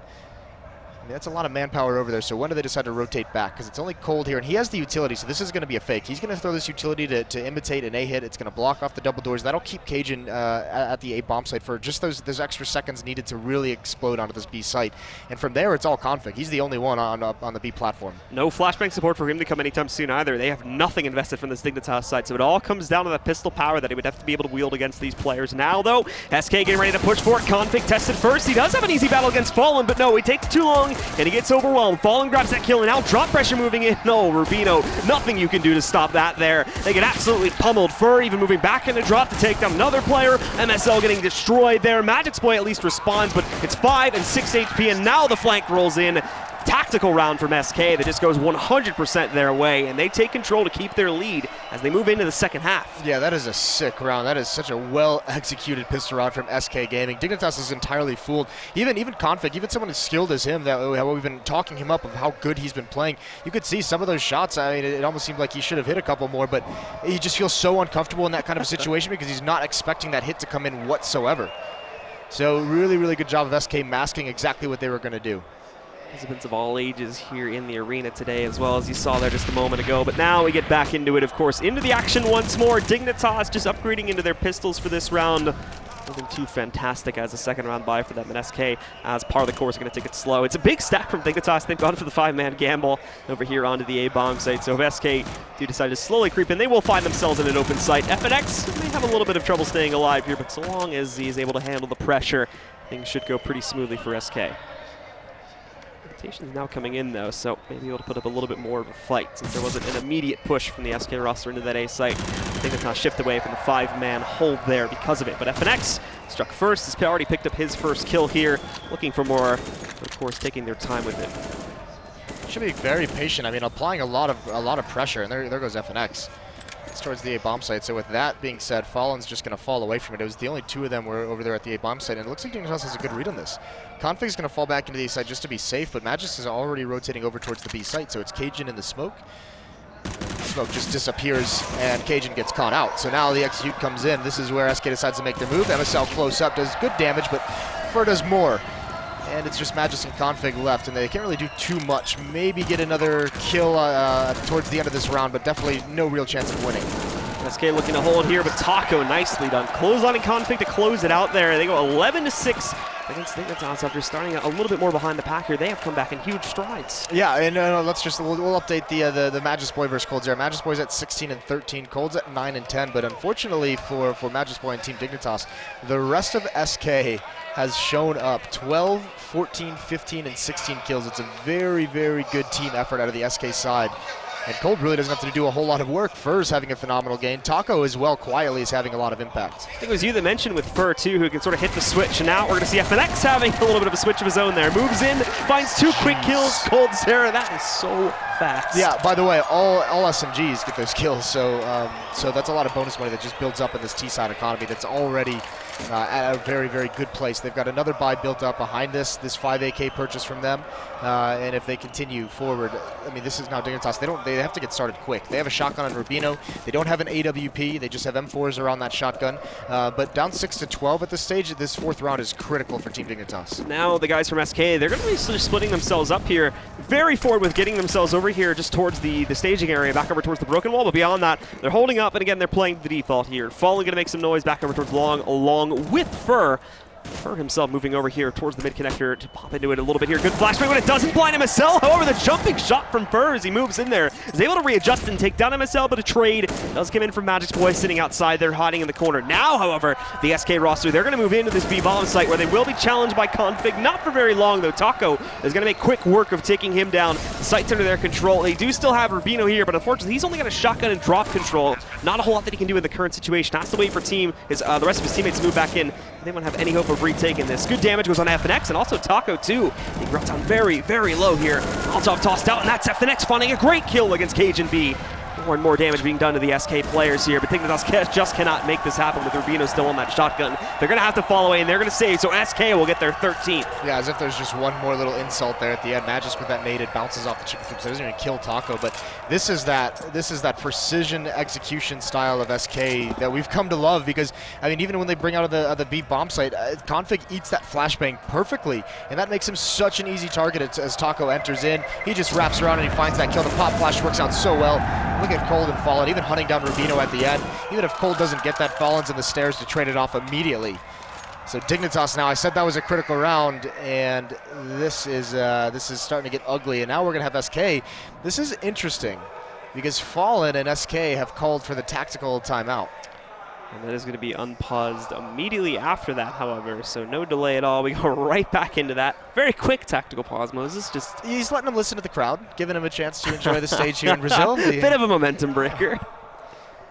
I mean, that's a lot of manpower over there. So when do they decide to rotate back? Because it's only cold here, and he has the utility, so this is going to be a fake. He's going to throw this utility to imitate an A hit. It's going to block off the double doors. That'll keep Cajun at the A bomb site for just those extra seconds needed to really explode onto this B site. And from there, it's all config. He's the only one on the B platform. No flashbang support for him to come anytime soon either. They have nothing invested from this Dignitas side, so it all comes down to that pistol power that he would have to be able to wield against these players. Now, though, SK getting ready to push for it. Config tested first. He does have an easy battle against Fallen, but no, he takes too long, and he gets overwhelmed. Fallen grabs that kill, and now drop pressure moving in. No, Rubino, nothing you can do to stop that there. They get absolutely pummeled. Fur even moving back into drop to take down another player. MSL getting destroyed there. Magicsploit at least responds, but it's 5 and 6 HP, and now the flank rolls in. Tactical round from SK that just goes 100% their way, and they take control to keep their lead as they move into the second half. Yeah, that is a sick round. That is such a well-executed pistol round from SK Gaming. Dignitas is entirely fooled. Even config, even someone as skilled as him, that we've been talking him up of how good he's been playing. You could see some of those shots. I mean, it almost seemed like he should have hit a couple more, but he just feels so uncomfortable in that kind of situation because he's not expecting that hit to come in whatsoever. So really, really good job of SK masking exactly what they were going to do. Participants of all ages here in the arena today, as well as you saw there just a moment ago. But now we get back into it, of course, into the action once more. Dignitas just upgrading into their pistols for this round. Nothing too fantastic as a second round buy for them. And SK, as part of the course, are going to take it slow. It's a big stack from Dignitas. They've gone for the 5-man gamble over here onto the A-bomb site. So if SK do decide to slowly creep in, they will find themselves in an open site. FNX may have a little bit of trouble staying alive here, but so long as he is able to handle the pressure, things should go pretty smoothly for SK. Is now coming in though, so maybe able to put up a little bit more of a fight since there wasn't an immediate push from the SK roster into that A site. Dignitas shift away from the 5-man hold there because of it. But FNX struck first, has already picked up his first kill here, looking for more, but of course taking their time with it. Should be very patient. I mean, applying a lot of pressure, and there goes FNX. It's towards the A bomb site. So with that being said, Fallen's just going to fall away from it. It was the only two of them were over there at the A bomb site, and it looks like Dignitas has a good read on this. Config's going to fall back into the A site just to be safe, but Magus is already rotating over towards the B site, so it's Cajun in the smoke. Smoke just disappears, and Cajun gets caught out. So now the execute comes in. This is where SK decides to make their move. MSL close up, does good damage, but Fur does more. And it's just Magus and Config left, and they can't really do too much. Maybe get another kill towards the end of this round, but definitely no real chance of winning. SK looking to hold here, but Taco nicely done. Close on Config to close it out there. They go 11-6 against Dignitas after starting a little bit more behind the pack here. They have come back in huge strides. Yeah, and let's just we'll update the Magus Boy versus Colds there. Magus Boy's at 16-13, Colds at 9-10, but unfortunately for Magus Boy and Team Dignitas, the rest of SK has shown up 12, 14, 15, and 16 kills. It's a very, very good team effort out of the SK side. And Cold really doesn't have to do a whole lot of work. Fur's having a phenomenal game. Taco as well quietly is having a lot of impact. I think it was you that mentioned with Fur too, who can sort of hit the switch. And now we're going to see FNX having a little bit of a switch of his own there. Moves in, finds two quick kills. Cold Sarah, that is so fast. Yeah, by the way, all SMGs get those kills. So that's a lot of bonus money that just builds up in this T-side economy that's already at a very, very good place. They've got another buy built up behind this 5 AK purchase from them. And if they continue forward, I mean, this is now Dignitas. They have to get started quick. They have a shotgun on Rubino. They don't have an AWP. They just have M4s around that shotgun. But down 6-12 at this stage, this fourth round is critical for Team Dignitas. Now the guys from SK, they're going to be sort of splitting themselves up here. Very forward with getting themselves over here just towards the staging area, back over towards the broken wall. But beyond that, they're holding up. And again, they're playing the default here. Fallen going to make some noise back over towards Long, along with Fur. Fur himself moving over here towards the mid connector to pop into it a little bit here. Good flashbang, but it doesn't blind MSL. However, the jumping shot from Fur as he moves in there is able to readjust and take down MSL, but a trade does come in from Magic's Boy sitting outside there, hiding in the corner. Now, however, the SK roster, they're going to move into this B-bomb site where they will be challenged by Config. Not for very long, though. Taco is going to make quick work of taking him down. The site's under their control. They do still have Rubino here, but unfortunately, he's only got a shotgun and drop control. Not a whole lot that he can do in the current situation. Has to wait for the rest of his teammates to move back in. They won't have any hope of retaking this. Good damage goes on FNX and also Taco too. He dropped down very, very low here. Molotov tossed out, and that's FNX finding a great kill against Cajun B. More and more damage being done to the SK players here, but Dignitas just cannot make this happen with Rubino still on that shotgun. They're going to have to fall away, and they're going to save, so SK will get their 13th. Yeah, as if there's just one more little insult there at the end. Magis with that nade, it bounces off the chicken flip, so it doesn't even kill Taco, but this is that precision execution style of SK that we've come to love, because, I mean, even when they bring out of the B bomb site, Config eats that flashbang perfectly, and that makes him such an easy target as Taco enters in. He just wraps around and he finds that kill. The pop flash works out so well. Look at Cold and Fallen, even hunting down Rubino at the end. Even if Cold doesn't get that, Fallen's in the stairs to trade it off immediately. So Dignitas now, I said that was a critical round, and this is starting to get ugly, and now we're going to have SK. This is interesting, because Fallen and SK have called for the tactical timeout. And that is going to be unpaused immediately after that, however, so no delay at all. We go right back into that. Very quick tactical pause, Moses. He's letting him listen to the crowd, giving him a chance to enjoy the stage here in Brazil. Bit of a momentum breaker.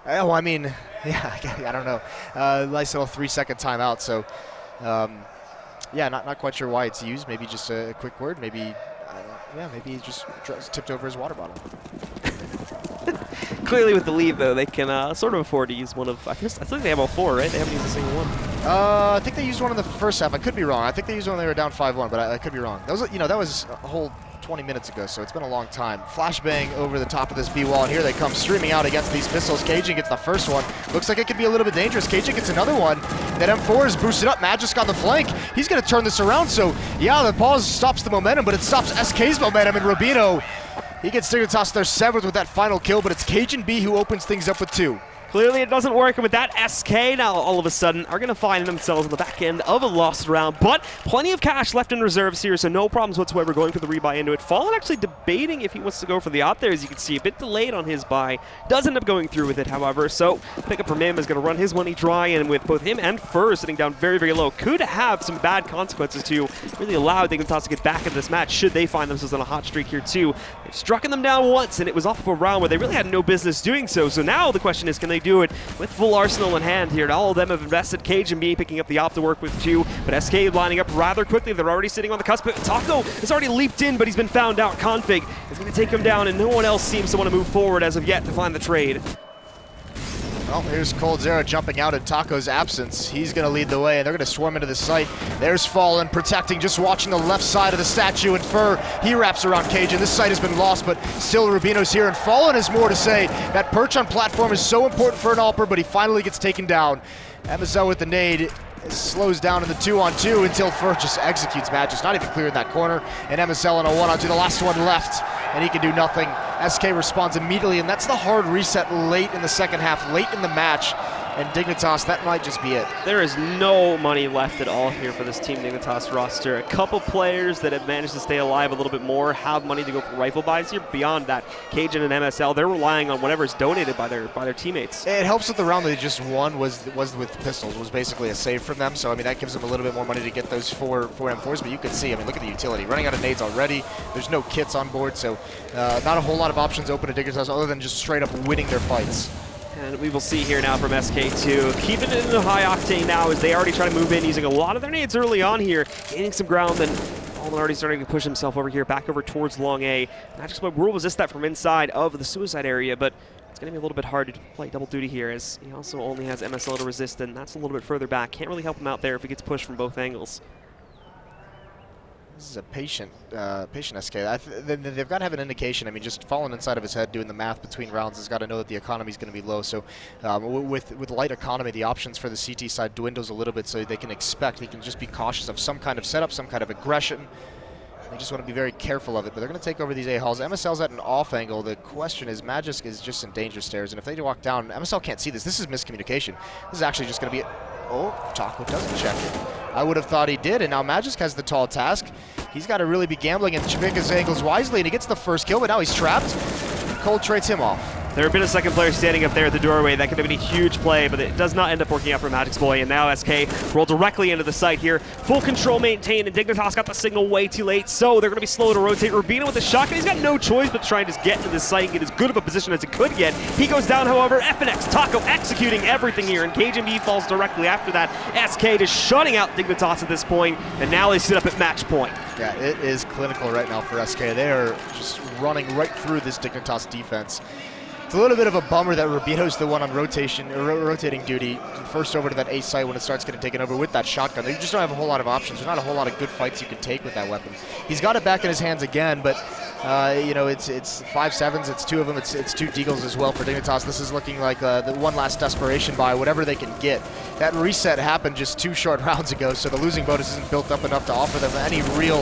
Oh, I mean, yeah, I don't know. Nice little 3-second timeout, so yeah, not quite sure why it's used. Maybe just a quick word. Maybe, maybe he just tipped over his water bottle. Clearly with the lead, though, they can sort of afford to use one of, I think they have all four, right? They haven't used a single one. I think they used one in the first half. I could be wrong. I think they used one when they were down 5-1, but I could be wrong. That was, that was a whole 20 minutes ago, so it's been a long time. Flashbang over the top of this B wall, and here they come streaming out against these pistols. Cajun gets the first one. Looks like it could be a little bit dangerous. Cajun gets another one. That M4 is boosted up. Magisk on the flank. He's going to turn this around, so yeah, the pause stops the momentum, but it stops SK's momentum, and Rubino, he gets Dignitas their 7th with that final kill, but it's Cajun B who opens things up with 2. Clearly it doesn't work, and with that, SK now all of a sudden are going to find themselves on the back end of a lost round, but plenty of cash left in reserves here, so no problems whatsoever going for the rebuy into it. Fallen actually debating if he wants to go for the op there, as you can see, a bit delayed on his buy. Does end up going through with it, however, so pickup from him is going to run his money dry, and with both him and Fur sitting down very, very low, could have some bad consequences to really allow Dignitas to get back into this match should they find themselves on a hot streak here too. They've struck them down once, and it was off of a round where they really had no business doing so, so now the question is, can they do it with full arsenal in hand here. All of them have invested. Cage and B picking up the op to work with 2, but SK lining up rather quickly. They're already sitting on the cusp. Taco has already leaped in, but he's been found out. Config is going to take him down, and no one else seems to want to move forward as of yet to find the trade. Well, here's coldzera jumping out in Taco's absence. He's going to lead the way, and they're going to swarm into the site. There's Fallen protecting, just watching the left side of the statue, and Fur, he wraps around Cage, and this site has been lost, but still Rubino's here, and Fallen has more to say. That perch on platform is so important for an Alper, but he finally gets taken down. MSL with the nade slows down in the 2-on-2 until Fur just executes Magic. Not even clear in that corner, and MSL in a 1-on-2, the last one left, and he can do nothing. SK responds immediately, and that's the hard reset late in the second half, late in the match. And Dignitas, that might just be it. There is no money left at all here for this Team Dignitas roster. A couple players that have managed to stay alive a little bit more have money to go for rifle buys here. Beyond that, Cajun and MSL, they're relying on whatever is donated by their teammates. It helps that the round that they just won was with pistols, was basically a save from them. So, I mean, that gives them a little bit more money to get those four M4s. But you can see, I mean, look at the utility. Running out of nades already. There's no kits on board, so not a whole lot of options open to Dignitas other than just straight up winning their fights. And we will see here now from SK2. Keeping it in the high octane now as they already try to move in, using a lot of their nades early on here, gaining some ground, and Alden already starting to push himself over here, back over towards long A. Magic's will resist that from inside of the suicide area, but it's going to be a little bit hard to play double duty here as he also only has MSL to resist, and that's a little bit further back. Can't really help him out there if he gets pushed from both angles. This is a patient SK. They've got to have an indication. I mean, just falling inside of his head, doing the math between rounds, has got to know that the economy is going to be low. So with light economy, the options for the CT side dwindles a little bit, so they can just be cautious of some kind of setup, some kind of aggression. They just want to be very careful of it, but they're going to take over these A-halls. MSL's at an off angle. The question is, Magic is just in danger stairs, and if they walk down, MSL can't see this. This is miscommunication. This is actually just going to be oh, Taco doesn't check it. I would have thought he did, and now Magic has the tall task. He's got to really be gambling and pick his angles wisely, and he gets the first kill, but now he's trapped. Cold trades him off. There had been a second player standing up there at the doorway. That could have been a huge play, but it does not end up working out for Magic's boy. And now SK roll directly into the site here. Full control maintained, and Dignitas got the signal way too late, so they're going to be slow to rotate. Rubino with the shotgun. He's got no choice but to try and just get into this site and get as good of a position as he could get. He goes down, however. FNX, Taco executing everything here, and Cage and B falls directly after that. SK just shutting out Dignitas at this point, and now they sit up at match point. Yeah, it is clinical right now for SK. They are just running right through this Dignitas defense. It's a little bit of a bummer that Rubino's the one on rotating duty, first over to that A site when it starts getting taken over with that shotgun. They just don't have a whole lot of options. There's not a whole lot of good fights you can take with that weapon. He's got it back in his hands again, but you know, it's 5-7s, it's 2 of them, it's 2 deagles as well for Dignitas. This is looking like the one last desperation buy, whatever they can get. That reset happened just 2 short rounds ago, so the losing bonus isn't built up enough to offer them any real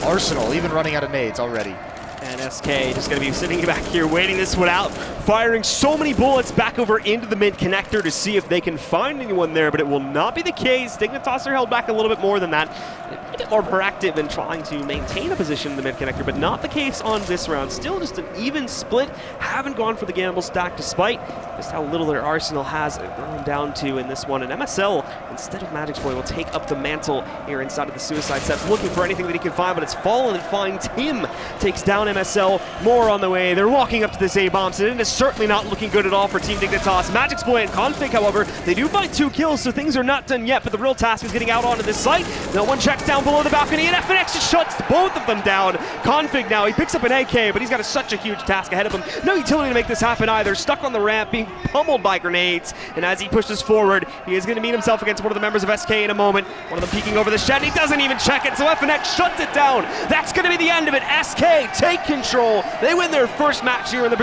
arsenal, even running out of nades already. And SK just going to be sitting back here waiting this one out, firing so many bullets back over into the mid connector to see if they can find anyone there, but it will not be the case. Dignitas are held back a little bit more than that. A bit more proactive in trying to maintain a position in the mid connector, but not the case on this round. Still just an even split. Haven't gone for the gamble stack despite just how little their arsenal has grown down to in this one. And MSL, instead of Magic's boy, will take up the mantle here inside of the suicide set, looking for anything that he can find, but it's Fallen and finds him. Takes down MSL, more on the way. They're walking up to this A-bomb, so it is certainly not looking good at all for Team Dignitas. Magic's boy and Config, however, they do find 2 kills, so things are not done yet, but the real task is getting out onto this site. No one checks down below the balcony, and FNX just shuts both of them down. Config now, he picks up an AK, but he's got such a huge task ahead of him. No utility to make this happen either. Stuck on the ramp, being pummeled by grenades, and as he pushes forward, he is going to meet himself against one of the members of SK in a moment. One of them peeking over the shed, and he doesn't even check it, so FNX shuts it down. That's going to be the end of it. SK take control. They win their first match here in the